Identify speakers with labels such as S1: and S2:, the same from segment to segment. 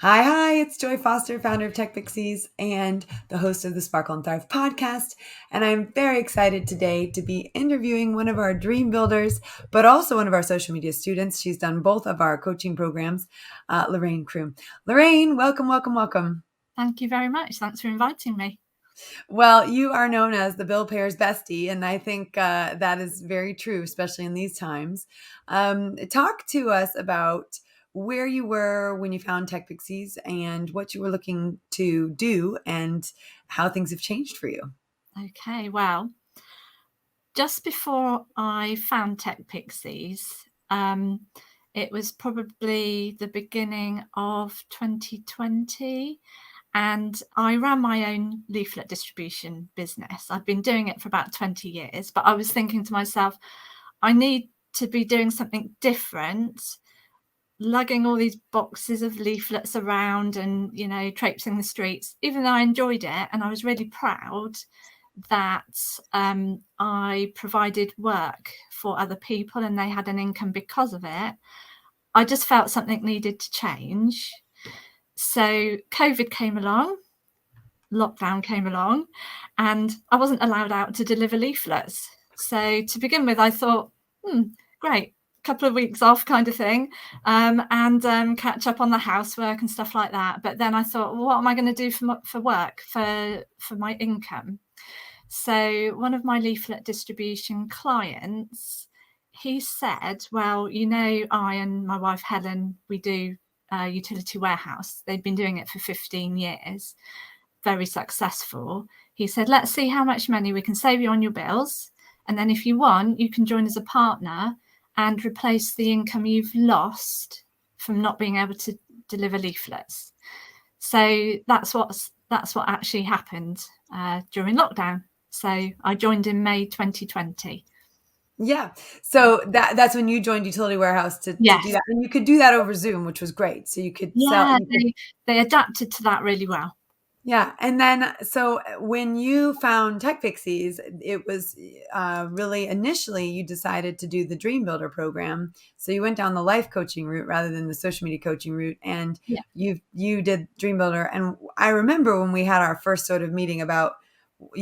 S1: Hi, it's Joy Foster, founder of Tech Pixies and the host of the Sparkle and Thrive podcast. And I'm very excited today to be interviewing one of our dream builders, but also one of our social media students. She's done both of our coaching programs, Lorraine Croom. Lorraine, welcome, welcome, welcome.
S2: Thank you very much. Thanks for inviting me.
S1: Well, you are known as the Bill Payers bestie, and I think that is very true, especially in these times. Talk to us about where you were when you found Tech Pixies and what you were looking to do and how things have changed for you.
S2: Okay, well, just before I found Tech Pixies, it was probably the beginning of 2020, and I ran my own leaflet distribution business. I've been doing it for about 20 years, but I was thinking to myself, I need to be doing something different, lugging all these boxes of leaflets around and, traipsing the streets, even though I enjoyed it and I was really proud that I provided work for other people and they had an income because of it. I just felt something needed to change. So COVID came along, lockdown came along, and I wasn't allowed out to deliver leaflets. So to begin with, I thought, great, couple of weeks off kind of thing, and catch up on the housework and stuff like that. But then I thought, well, what am I going to do for work, for my income? So one of my leaflet distribution clients, he said, well, I and my wife Helen, we do utility warehouse. They've been doing it for 15 years, very successful. He said, let's see how much money we can save you on your bills. And then if you want, you can join as a partner and replace the income you've lost from not being able to deliver leaflets. So that's what actually happened during lockdown. So I joined in May 2020.
S1: Yeah. So that's when you joined Utility Warehouse to do that. And you could do that over Zoom, which was great. So you could sell.
S2: They adapted to that really well.
S1: Yeah. And then, so when you found Tech Pixies, it was really initially you decided to do the DreamBuilder program. So you went down the life coaching route rather than the social media coaching route. And you did DreamBuilder. And I remember when we had our first sort of meeting about,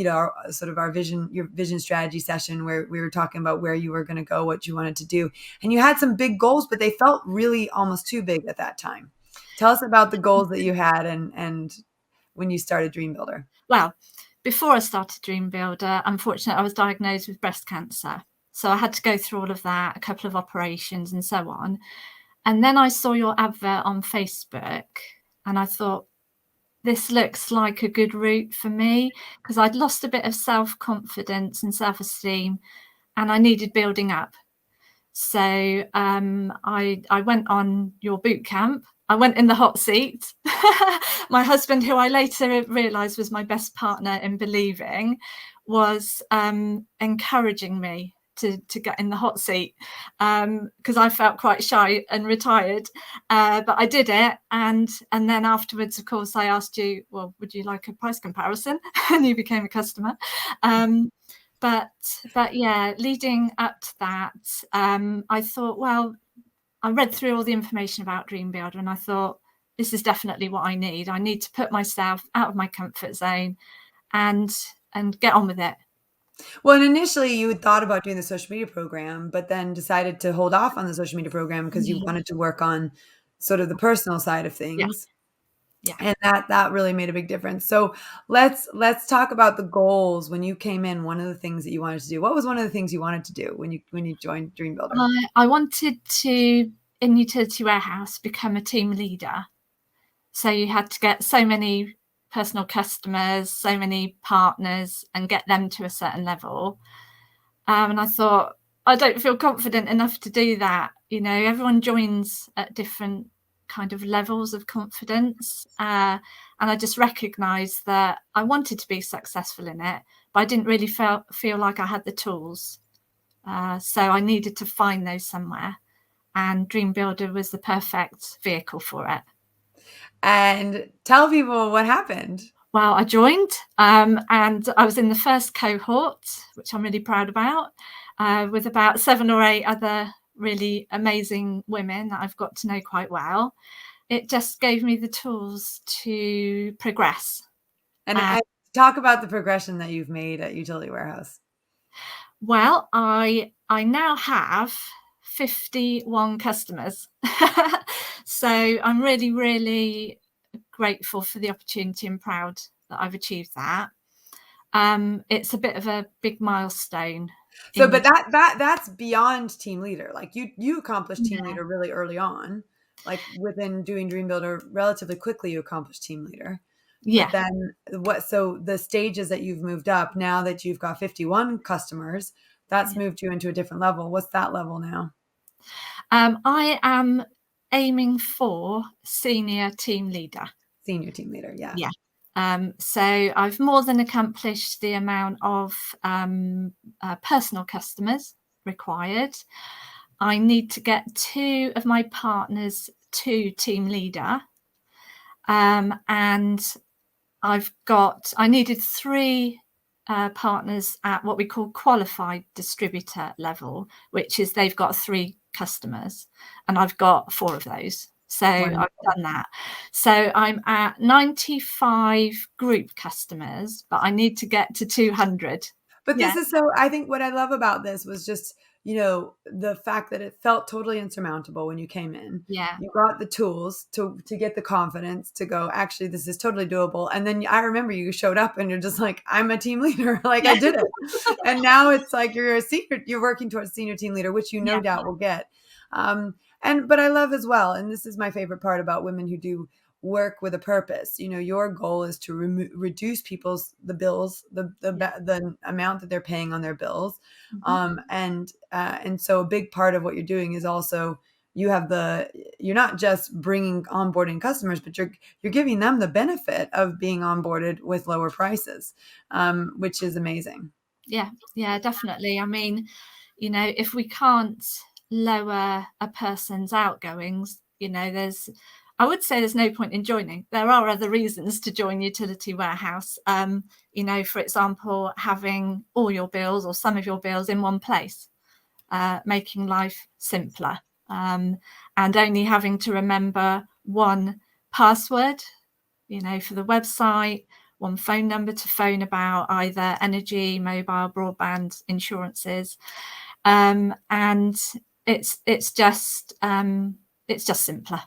S1: our vision, your vision strategy session where we were talking about where you were going to go, what you wanted to do. And you had some big goals, but they felt really almost too big at that time. Tell us about the goals that you had and when you started DreamBuilder?
S2: Well, before I started DreamBuilder, unfortunately, I was diagnosed with breast cancer. So I had to go through all of that, a couple of operations and so on. And then I saw your advert on Facebook and I thought, this looks like a good route for me, because I'd lost a bit of self-confidence and self-esteem and I needed building up. So I went on your boot camp. I went in the hot seat. My husband, who I later realised was my best partner in believing, was encouraging me to get in the hot seat, because I felt quite shy and retired. But I did it. And then afterwards, of course, I asked you, well, would you like a price comparison? And you became a customer. But yeah, leading up to that, I thought, well, I read through all the information about DreamBuilder and I thought, this is definitely what I need. I need to put myself out of my comfort zone and get on with it.
S1: Well, and initially you had thought about doing the social media program, but then decided to hold off on the social media program because you wanted to work on sort of the personal side of things.
S2: Yeah.
S1: And that really made a big difference. So let's talk about the goals when you came in. One of the things that you wanted to do. What was one of the things you wanted to do when you joined DreamBuilder?
S2: I wanted to, in utility warehouse, become a team leader. So you had to get so many personal customers, so many partners, and get them to a certain level. And I thought, I don't feel confident enough to do that. Everyone joins at different kind of levels of confidence. And I just recognized that I wanted to be successful in it, but I didn't really feel like I had the tools. So I needed to find those somewhere. And DreamBuilder was the perfect vehicle for it.
S1: And tell people what happened.
S2: Well, I joined and I was in the first cohort, which I'm really proud about, with about 7 or 8 other really amazing women that I've got to know quite well. it just gave me the tools to progress.
S1: And I talk about the progression that you've made at Utility Warehouse.
S2: Well, I now have 51 customers. So I'm really, really grateful for the opportunity and proud that I've achieved that. It's a bit of a big milestone.
S1: So, but that's beyond team leader. Like you accomplished team
S2: Yeah.
S1: leader really early on, like within doing DreamBuilder relatively quickly, you accomplished team leader. But
S2: Yeah.
S1: then so the stages that you've moved up now that you've got 51 customers, that's
S2: Yeah.
S1: moved you into a different level. What's that level now?
S2: I am aiming for senior team leader.
S1: Senior team leader, yeah.
S2: Yeah. So I've more than accomplished the amount of personal customers required. I need to get 2 of my partners to team leader. And I needed 3 partners at what we call qualified distributor level, which is they've got 3 customers, and I've got 4 of those. So
S1: Wonderful.
S2: I've done that. So I'm at 95 group customers, but I need to get to 200.
S1: But
S2: Yeah.
S1: this is so, I think what I love about this was just, the fact that it felt totally insurmountable when you came in.
S2: Yeah.
S1: You got the tools to get the confidence to go, actually, this is totally doable. And then I remember you showed up and you're just like, I'm a team leader. Like
S2: Yeah.
S1: I did it. And now it's like you're working towards senior team leader, which you no
S2: Yeah.
S1: doubt will get. But I love as well, and this is my favorite part about women who do work with a purpose. Your goal is to reduce the bills, the amount that they're paying on their bills. And so a big part of what you're doing is also you're not just bringing onboarding customers, but you're giving them the benefit of being onboarded with lower prices, which is amazing.
S2: Yeah, definitely. I mean, if we can't lower a person's outgoings, I would say there's no point in joining. There are other reasons to join Utility Warehouse. For example, having all your bills or some of your bills in one place, making life simpler, and only having to remember one password, for the website, one phone number to phone about either energy, mobile, broadband, insurances, and it's just simpler.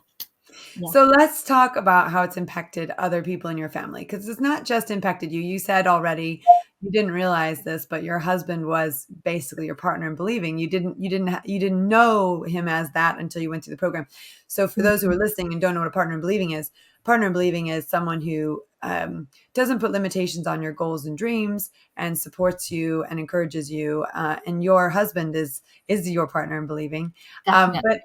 S2: Yeah.
S1: So let's talk about how it's impacted other people in your family, because it's not just impacted you. You said already you didn't realize this, but your husband was basically your partner in believing. You didn't know him as that until you went through the program. So for those who are listening and don't know what a partner in believing is someone who doesn't put limitations on your goals and dreams and supports you and encourages you. And your husband is your partner in believing.
S2: Definitely.
S1: But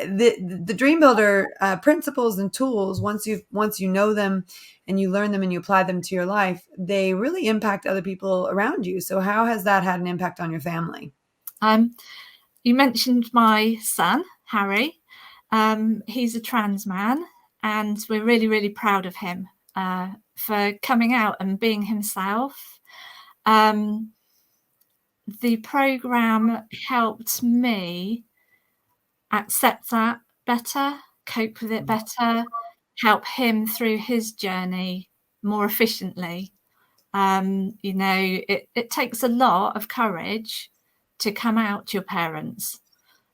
S1: the DreamBuilder principles and tools, once you know them and you learn them and you apply them to your life, they really impact other people around you. So how has that had an impact on your family?
S2: You mentioned my son, Harry. He's a trans man, and we're really, really proud of him for coming out and being himself. The program helped me accept that better, cope with it better, help him through his journey more efficiently. It takes a lot of courage to come out to your parents.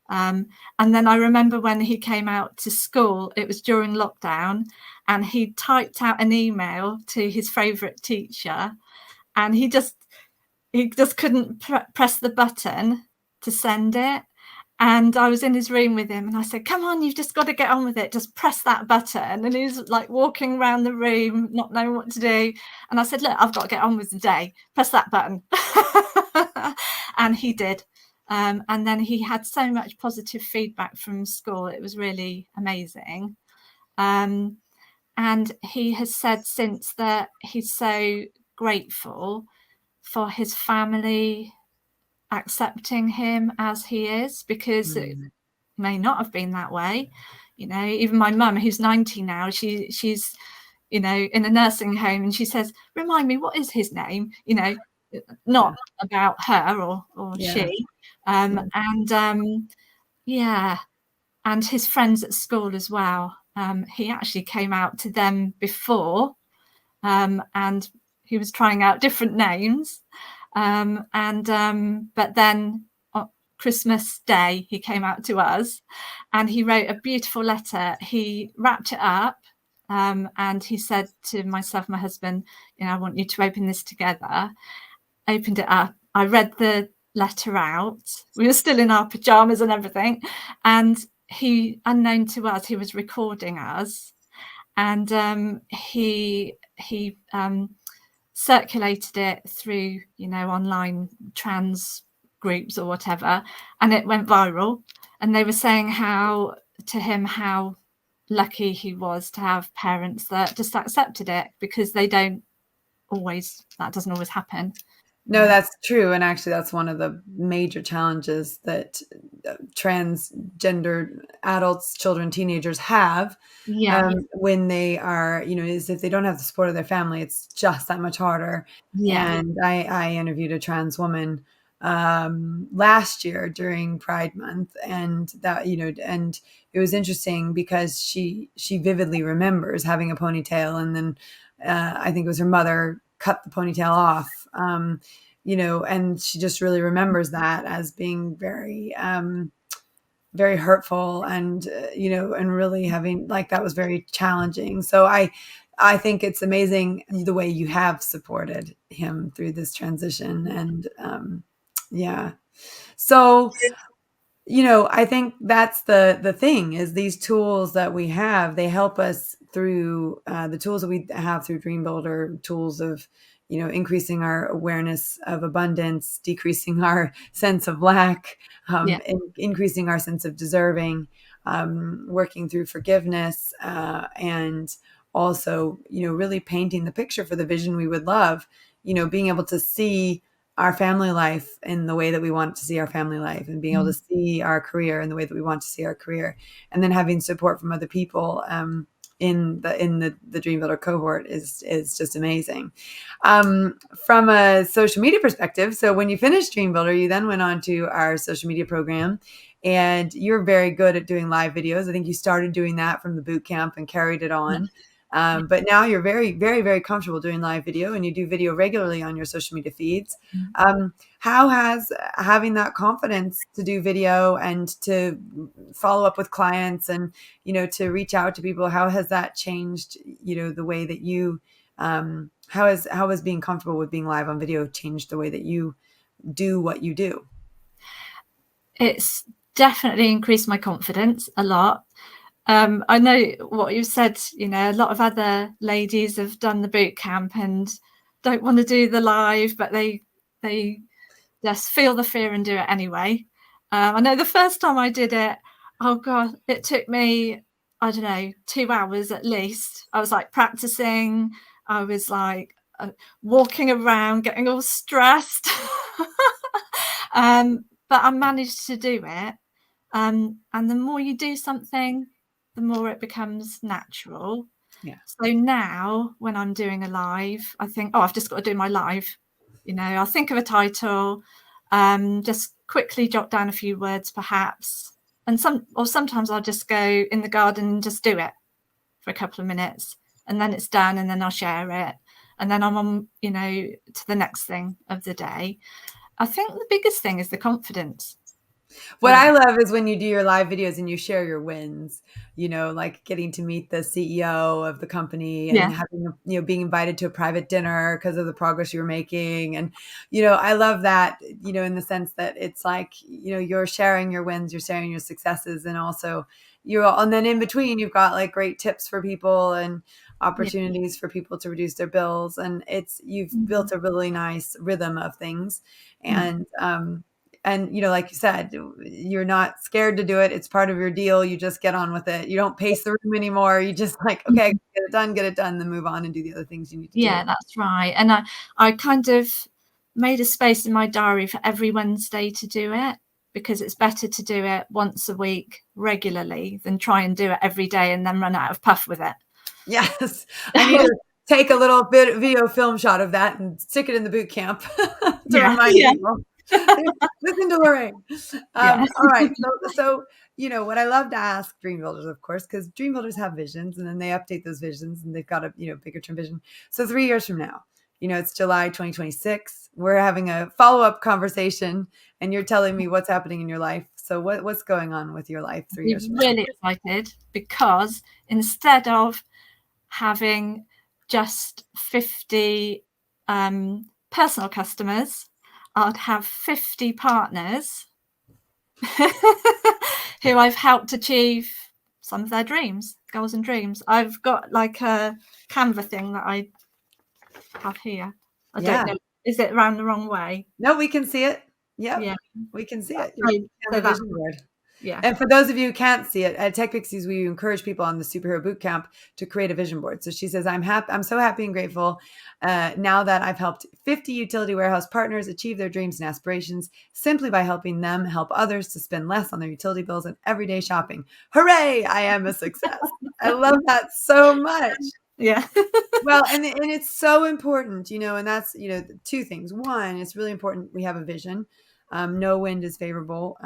S2: And then I remember when he came out to school, it was during lockdown, and he typed out an email to his favourite teacher, and he just couldn't press the button to send it. And I was in his room with him and I said, come on, you've just got to get on with it. Just press that button. And he was like walking around the room, not knowing what to do. And I said, look, I've got to get on with the day. Press that button. And he did. And then he had so much positive feedback from school. It was really amazing. And he has said since that he's so grateful for his family accepting him as he is, because it may not have been that way. Even my mum, who's 90 now, she's in a nursing home, and she says, remind me, what is his name? Not about her or she. And his friends at school as well. he actually came out to them before, and he was trying out different names. But then on Christmas Day, he came out to us, and he wrote a beautiful letter. He wrapped it up, and he said to myself, my husband, I want you to open this together. Opened it up. I read the letter out. We were still in our pajamas and everything, and he, unknown to us, he was recording us, and he circulated it through, online trans groups or whatever, and it went viral. And they were saying how lucky he was to have parents that just accepted it, because that doesn't always happen.
S1: No, that's true. And actually, that's one of the major challenges that transgender adults, children, teenagers have when they are, is if they don't have the support of their family, it's just that much harder.
S2: Yeah.
S1: And I interviewed a trans woman last year during Pride Month, and that, and it was interesting because she vividly remembers having a ponytail, and then I think it was her mother cut the ponytail off, and she just really remembers that as being very, very hurtful, and, and really having, like, that was very challenging. So I think it's amazing the way you have supported him through this transition. And, yeah. So, I think that's the thing, is these tools that we have, they help us through the tools that we have through DreamBuilder, tools of, increasing our awareness of abundance, decreasing our sense of lack, increasing our sense of deserving, working through forgiveness, and also, really painting the picture for the vision we would love, being able to see our family life in the way that we want to see our family life, and being able to see our career in the way that we want to see our career, and then having support from other people in the DreamBuilder cohort is just amazing. From a social media perspective, so when you finished DreamBuilder, you then went on to our social media program, and you're very good at doing live videos. I think you started doing that from the boot camp and carried it on. But now you're very, very, very comfortable doing live video, and you do video regularly on your social media feeds. How has having that confidence to do video and to follow up with clients and, to reach out to people, how has that changed, the way that you, how has being comfortable with being live on video changed the way that you do what you do?
S2: It's definitely increased my confidence a lot. I know what you said, a lot of other ladies have done the boot camp and don't want to do the live, but they just feel the fear and do it anyway. I know the first time I did it, oh God, it took me, I don't know, 2 hours at least. I was like practicing. I was like walking around, getting all stressed. But I managed to do it. And the more you do something, the more it becomes natural.
S1: Yeah.
S2: So now when I'm doing a live, I think, I've just got to do my live. I'll think of a title, just quickly jot down a few words perhaps. And sometimes I'll just go in the garden and just do it for a couple of minutes, and then it's done, and then I'll share it. And then I'm on, to the next thing of the day. I think the biggest thing is the confidence.
S1: What I love is when you do your live videos and you share your wins, like getting to meet the CEO of the company and having, being invited to a private dinner because of the progress you're making. And, I love that, in the sense that it's like, you're sharing your wins, you're sharing your successes, and also and then in between, you've got like great tips for people and opportunities for people to reduce their bills. And you've built a really nice rhythm of things. And, like you said, you're not scared to do it. It's part of your deal. You just get on with it. You don't pace the room anymore. You just like, okay, get it done, then move on and do the other things you need to do.
S2: Yeah, that's right. And I kind of made a space in my diary for every Wednesday to do it, because it's better to do it once a week regularly than try and do it every day and then run out of puff with it.
S1: Yes. I need to take a little bit video film shot of that and stick it in the boot camp to remind people. Listen to Lorraine.
S2: Yeah.
S1: All right. So, what I love to ask dream builders, of course, because dream builders have visions and then they update those visions and they've got a, bigger term vision. So 3 years from now, it's July 2026. We're having a follow-up conversation and you're telling me what's happening in your life. So what's going on with your life 3 years
S2: I'm
S1: from now?
S2: really excited because instead of having just 50 personal customers, I'd have 50 partners who I've helped achieve some of their dreams, goals and dreams. I've got like a Canva thing that I have here. I don't
S1: Yeah.
S2: know. Is it around the wrong way?
S1: No, we can see it. Yep.
S2: Yeah.
S1: We can see it.
S2: So,
S1: You
S2: so
S1: have a
S2: that,
S1: vision board.
S2: yeah.
S1: And for those of you who can't see it, at Tech Pixies, we encourage people on the Superhero Boot Camp to create a vision board. So she says, I'm so happy and grateful now that I've helped 50 utility warehouse partners achieve their dreams and aspirations simply by helping them help others to spend less on their utility bills and everyday shopping. Hooray! I am a success. I love that so much.
S2: Yeah.
S1: Well, and it's so important, and that's, two things. One, it's really important we have a vision. No wind is favorable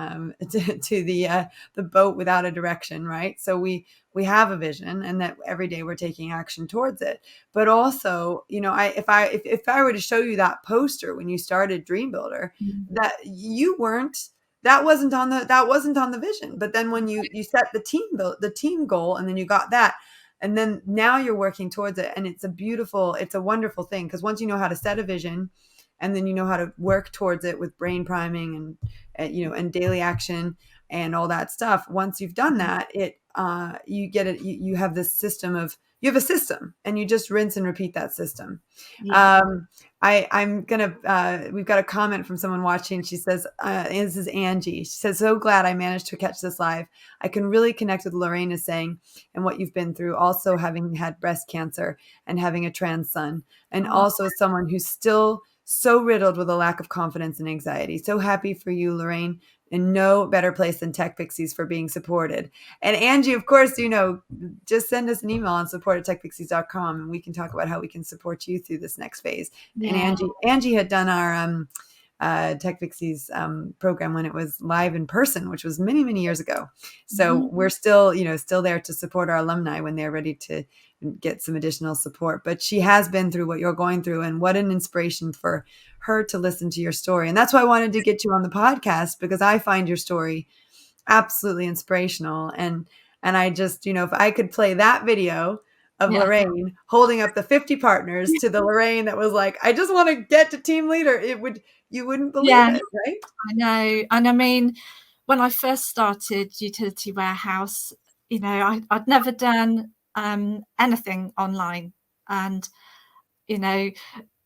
S1: to the boat without a direction, right? So we have a vision, and that every day we're taking action towards it. But also, if I were to show you that poster when you started Dream Builder, that you weren't. That wasn't on the vision. But then when you set the team goal, and then you got that. And then now you're working towards it. And it's a wonderful thing. Because once you know how to set a vision and then you know how to work towards it with brain priming and daily action and all that stuff. Once you've done that, you get it. You have this system you have a system and you just rinse and repeat that system.
S2: Yeah.
S1: We've got a comment from someone watching. She says, this is Angie. She says, so glad I managed to catch this live. I can really connect with Lorraine is saying and what you've been through, also having had breast cancer and having a trans son, and
S2: Oh,
S1: also someone who's still so riddled with a lack of confidence and anxiety. So happy for you, Lorraine. And no better place than Tech Pixies for being supported. And Angie, of course, just send us an email on support@techpixies.com and we can talk about how we can support you through this next phase. And
S2: yeah.
S1: Angie had done our Tech Pixies program when it was live in person, which was many, many years ago. So we're still there to support our alumni when they're ready to get some additional support. But she has been through what you're going through, and what an inspiration for her to listen to your story. And that's why I wanted to get you on the podcast, because I find your story absolutely inspirational. And I just, if I could play that video of
S2: Yeah.
S1: Lorraine holding up the 50 partners to the Lorraine that was like, I just want to get to team leader, you wouldn't believe
S2: Yeah.
S1: it, right?
S2: I know. And I mean, when I first started Utility Warehouse, I'd never done anything online. And,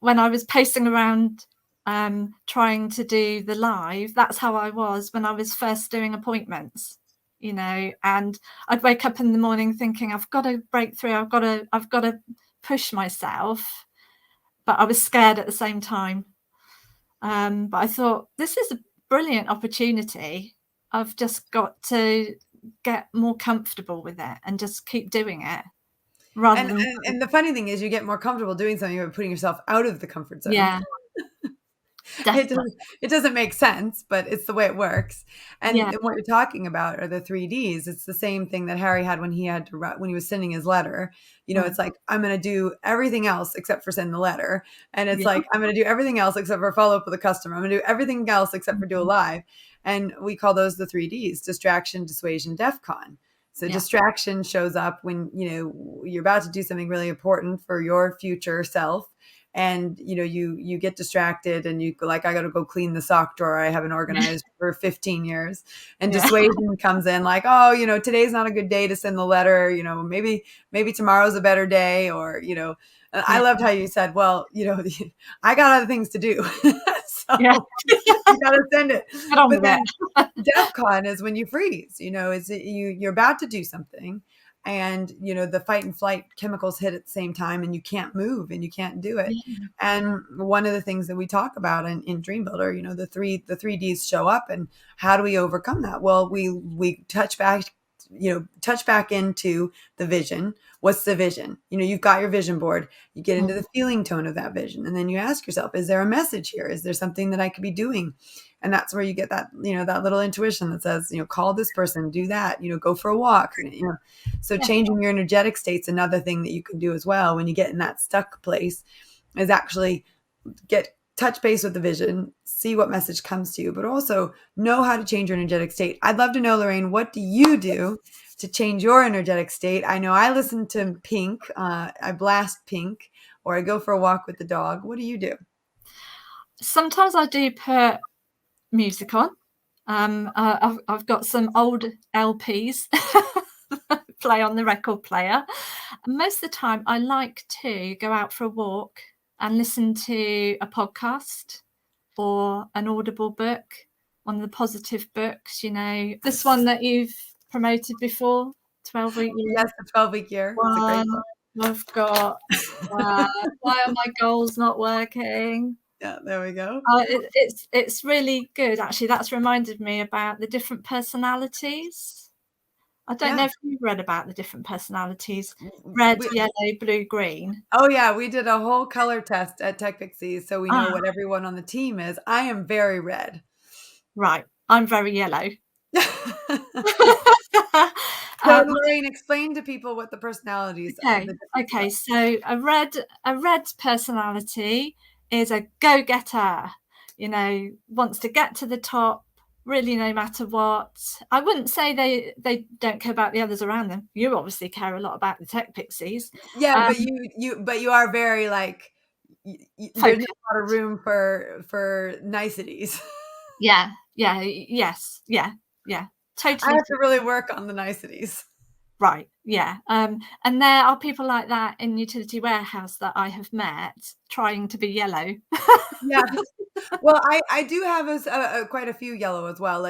S2: when I was pacing around trying to do the live, that's how I was when I was first doing appointments, and I'd wake up in the morning thinking, I've got to break through, I've got to push myself, but I was scared at the same time. But I thought, this is a brilliant opportunity. I've just got to get more comfortable with it and just keep doing it rather
S1: And,
S2: than,
S1: and and the funny thing is, you get more comfortable doing something by putting yourself out of the comfort zone.
S2: yeah,
S1: It
S2: definitely.
S1: doesn't it doesn't make sense, but it's the way it works. And
S2: Yeah,
S1: what you're talking about are the 3Ds. It's the same thing that Harry had when he had to when he was sending his letter. It's like, I'm going to do everything else except for send the letter. And it's
S2: yeah,
S1: like, I'm going to do everything else except for follow up with a customer. I'm going to do everything else except for do a live. And we call those the 3Ds: distraction, dissuasion, DEFCON. So
S2: yeah,
S1: distraction shows up when, you're about to do something really important for your future self, and you get distracted and you go like, I got to go clean the sock drawer I haven't organized for 15 years. And
S2: yeah,
S1: dissuasion comes in like, oh, today's not a good day to send the letter, maybe tomorrow's a better day, or I
S2: yeah,
S1: loved how you said, well, I got other things to do. So
S2: yeah.
S1: you got to send it.
S2: Get on
S1: But
S2: with it.
S1: then DEFCON is when you freeze, you're about to do something, and the fight and flight chemicals hit at the same time, and you can't move and you can't do it.
S2: Yeah,
S1: And one of the things that we talk about in Dream Builder, the 3Ds show up, and how do we overcome that? Well, we touch back touch back into the vision. What's the vision? You've got your vision board. You get into the feeling tone of that vision. And then you ask yourself, is there a message here? Is there something that I could be doing? And that's where you get that, that little intuition that says, call this person, do that, go for a walk, So changing your energetic state's another thing that you can do as well when you get in that stuck place, is actually touch base with the vision, see what message comes to you, but also know how to change your energetic state. I'd love to know, Lorraine, what do you do to change your energetic state? I know I listen to Pink. I blast Pink, or I go for a walk with the dog. What do you do?
S2: Sometimes I do put music on. I've got some old LPs play on the record player. Most of the time I like to go out for a walk and listen to a podcast or an Audible book, one of the positive books, this one that you've promoted before, 12-week year.
S1: Yes, the 12-week year. It's a great book.
S2: I've got Why Are My Goals Not Working?
S1: Yeah, there we go.
S2: It's really good, actually. That's reminded me about the different personalities. I don't know if you've read about the different personalities. Red, yellow, blue, green.
S1: Oh, yeah. We did a whole color test at Tech Pixies, so we know what everyone on the team is. I am very red.
S2: Right. I'm very yellow.
S1: So, Lorraine, explain to people what the personalities are.
S2: Okay. So a red personality is a go-getter, wants to get to the top, really, no matter what. I wouldn't say they don't care about the others around them. You obviously care a lot about the Tech Pixies.
S1: Yeah, but you are very there's not a lot of room for niceties.
S2: Yeah. Totally.
S1: I have to really work on the niceties.
S2: Right. Yeah. And there are people like that in Utility Warehouse that I have met trying to be yellow.
S1: Yeah. Well, I do have quite a few yellow as well.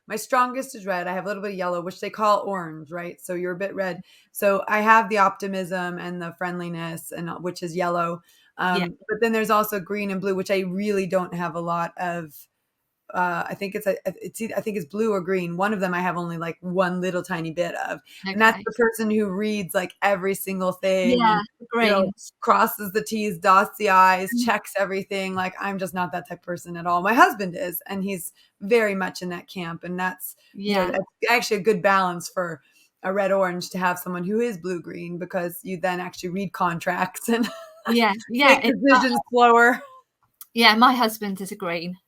S1: My strongest is red. I have a little bit of yellow, which they call orange, right? So you're a bit red. So I have the optimism and the friendliness, and which is yellow. But then there's also green and blue, which I really don't have a lot of. I think it's blue or green. One of them I have only one little tiny bit of, and that's the person who reads every single thing.
S2: Yeah,
S1: and, crosses the T's, dots the I's, checks everything. I'm just not that type of person at all. My husband is, and he's very much in that camp, and that's that's actually a good balance for a red orange to have someone who is blue green, because you then actually read contracts and make decisions slower.
S2: Yeah, my husband is a green.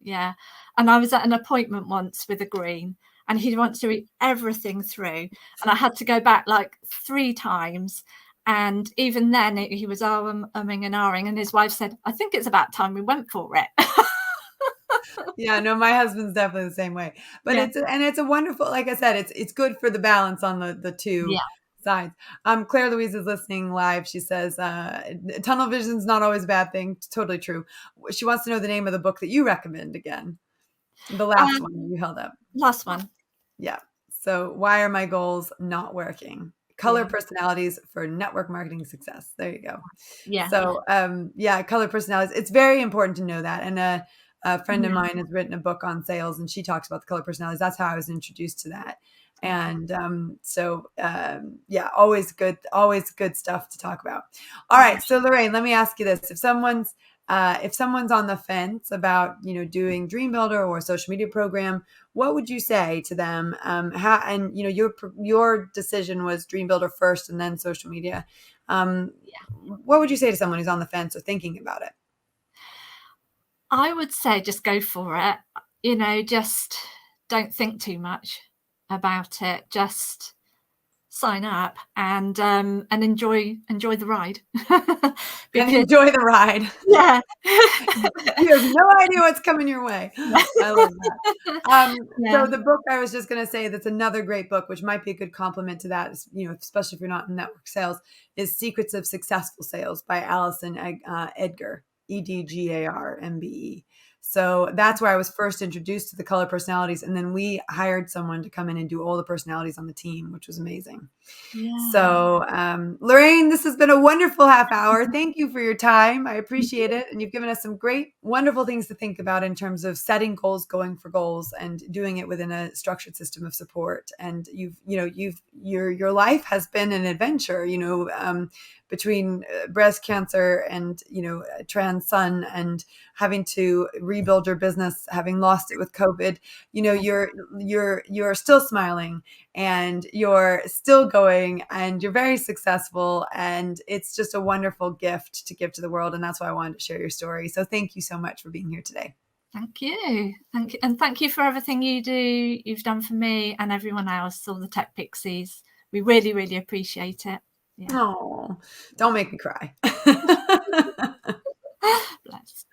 S2: Yeah. And I was at an appointment once with a green, and he wants to read everything through. And I had to go back 3 times. And even then he was umming and ahhing. And his wife said, I think it's about time we went for it.
S1: Yeah, no, my husband's definitely the same way. But it's a wonderful, like I said, it's good for the balance on the two sides. Claire Louise is listening live. She says, tunnel vision is not always a bad thing. Totally true. She wants to know the name of the book that you recommend again. The last one you held up.
S2: Last one.
S1: Yeah. So Why Are My Goals Not Working? Color personalities for network marketing success. There you go.
S2: Yeah.
S1: So, color personalities. It's very important to know that. And a friend of mine has written a book on sales, and she talks about the color personalities. That's how I was introduced to that. And always good stuff to talk about. All right. So Lorraine, let me ask you this. If someone's on the fence about, doing DreamBuilder or a social media program, what would you say to them? Your decision was DreamBuilder first and then social media. What would you say to someone who's on the fence or thinking about it?
S2: I would say just go for it. Just don't think too much about it. Just sign up and enjoy the ride.
S1: Enjoy the ride.
S2: Yeah.
S1: You have no idea what's coming your way. I love that. So the book, I was just going to say, that's another great book, which might be a good complement to that, especially if you're not in network sales, is Secrets of Successful Sales by Allison Edgar, Edgarmbe. So that's where I was first introduced to the color personalities. And then we hired someone to come in and do all the personalities on the team, which was amazing.
S2: Yeah.
S1: So, Lorraine, this has been a wonderful half hour. Thank you for your time. I appreciate it. And you've given us some great, wonderful things to think about in terms of setting goals, going for goals, and doing it within a structured system of support. And your life has been an adventure, between breast cancer and, a trans son, and having to rebuild your business, having lost it with COVID. You're still smiling, and you're still going, and you're very successful, and it's just a wonderful gift to give to the world. And that's why I wanted to share your story. So thank you so much for being here today.
S2: Thank you. And thank you for everything you've done for me and everyone else, all the Tech Pixies. We really, really appreciate it.
S1: Yeah. Oh, don't make me cry.
S2: Bless.